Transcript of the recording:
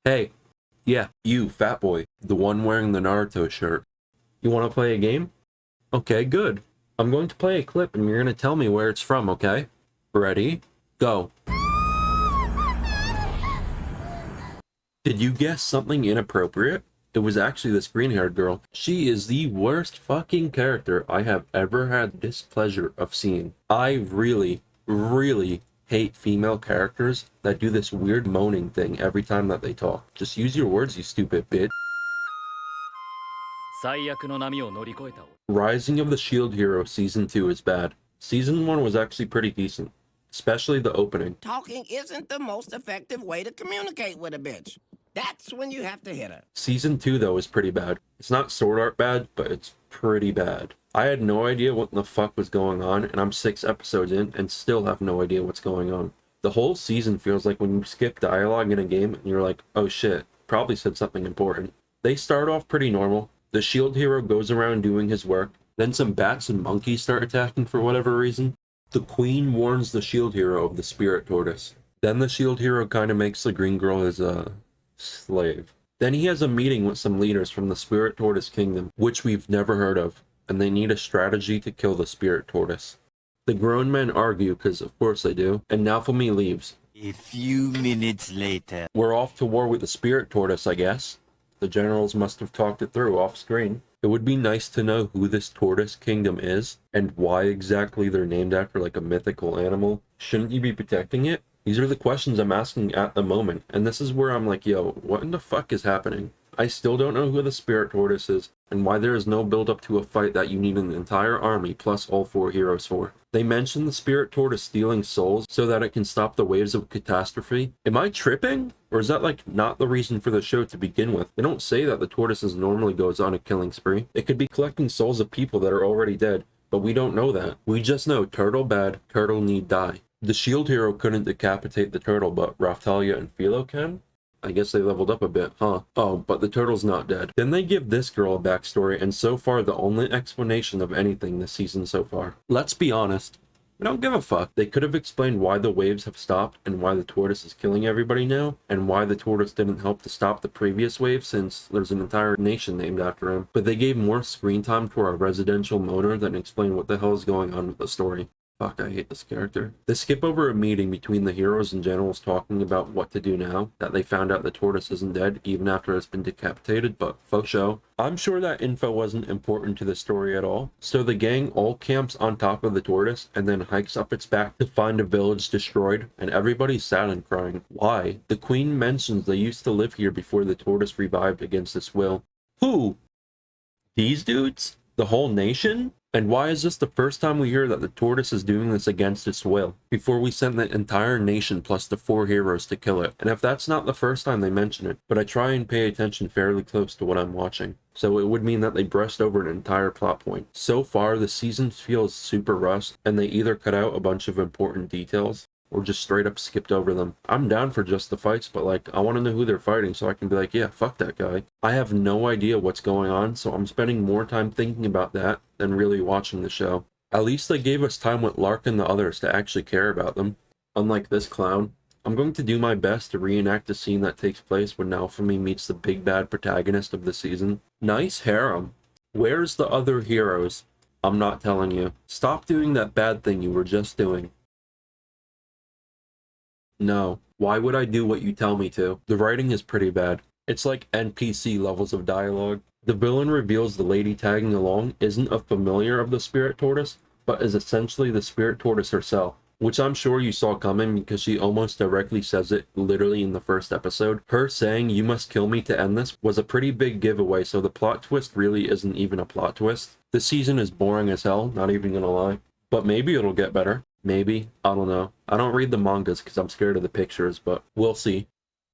Hey, yeah, you, fat boy, the one wearing the Naruto shirt. You want to play a game? Okay, good. I'm going to play a clip and you're going to tell me where it's from, okay? Ready? Go. Did you guess something inappropriate? It was actually this green-haired girl. She is the worst fucking character I have ever had displeasure of seeing. I really, really hate female characters that do this weird moaning thing every time that they talk. Just use your words, you stupid bitch. Rising of the Shield Hero Season 2 is bad. Season 1 was actually pretty decent, especially the opening. Talking isn't the most effective way to communicate with a bitch. That's when you have to hit her. Season 2, though, is pretty bad. It's not Sword Art bad, but it's pretty bad. I had no idea what the fuck was going on, and I'm 6 episodes in and still have no idea what's going on. The whole season feels like when you skip dialogue in a game and you're like, oh shit, probably said something important. They start off pretty normal. The shield hero goes around doing his work. Then some bats and monkeys start attacking for whatever reason. The queen warns the shield hero of the spirit tortoise. Then the shield hero kind of makes the green girl his, slave. Then he has a meeting with some leaders from the spirit tortoise kingdom, which we've never heard of, and they need a strategy to kill the spirit tortoise. The grown men argue, because of course they do, and Naofumi leaves. A few minutes later. We're off to war with the spirit tortoise, I guess. The generals must have talked it through off screen. It would be nice to know who this tortoise kingdom is, and why exactly they're named after like a mythical animal. Shouldn't you be protecting it? These are the questions I'm asking at the moment, and this is where I'm like, yo, what in the fuck is happening? I still don't know who the spirit tortoise is, and why there is no build up to a fight that you need an entire army plus all 4 heroes for. They mentioned the spirit tortoise stealing souls so that it can stop the waves of catastrophe. Am I tripping? Or is that like not the reason for the show to begin with? They don't say that the tortoises normally goes on a killing spree. It could be collecting souls of people that are already dead, but we don't know that. We just know turtle bad, turtle need die. The shield hero couldn't decapitate the turtle, but Raphtalia and Philo can? I guess they leveled up a bit, huh? Oh, but the turtle's not dead. Then they give this girl a backstory, and so far the only explanation of anything this season so far. Let's be honest, we don't give a fuck. They could have explained why the waves have stopped, and why the tortoise is killing everybody now, and why the tortoise didn't help to stop the previous wave since there's an entire nation named after him. But they gave more screen time to our residential moaner than explained what the hell is going on with the story. Fuck, I hate this character. They skip over a meeting between the heroes and generals talking about what to do now that they found out the tortoise isn't dead even after it's been decapitated, but faux show. I'm sure that info wasn't important to the story at all. So the gang all camps on top of the tortoise and then hikes up its back to find a village destroyed, and everybody's sad and crying. Why? The queen mentions they used to live here before the tortoise revived against its will. Who? These dudes? The whole nation? And why is this the first time we hear that the tortoise is doing this against its will, before we sent the entire nation plus the 4 heroes to kill it? And if that's not the first time they mention it, but I try and pay attention fairly close to what I'm watching, so it would mean that they brushed over an entire plot point. So far, the season feels super rushed, and they either cut out a bunch of important details, or just straight up skipped over them. I'm down for just the fights, but like, I want to know who they're fighting so I can be like, yeah, fuck that guy. I have no idea what's going on, so I'm spending more time thinking about that than really watching the show. At least they gave us time with Lark and the others to actually care about them. Unlike this clown. I'm going to do my best to reenact a scene that takes place when Naofumi meets the big bad protagonist of the season. Nice harem. Where's the other heroes? I'm not telling you. Stop doing that bad thing you were just doing. No. Why would I do what you tell me to? The writing is pretty bad. It's like NPC levels of dialogue. The villain reveals the lady tagging along isn't a familiar of the spirit tortoise, but is essentially the spirit tortoise herself, which I'm sure you saw coming because she almost directly says it literally in the first episode. Her saying, "You must kill me to end this," was a pretty big giveaway, so the plot twist really isn't even a plot twist. This season is boring as hell, not even gonna lie. But maybe it'll get better. Maybe. I don't know. I don't read the mangas because I'm scared of the pictures, but we'll see.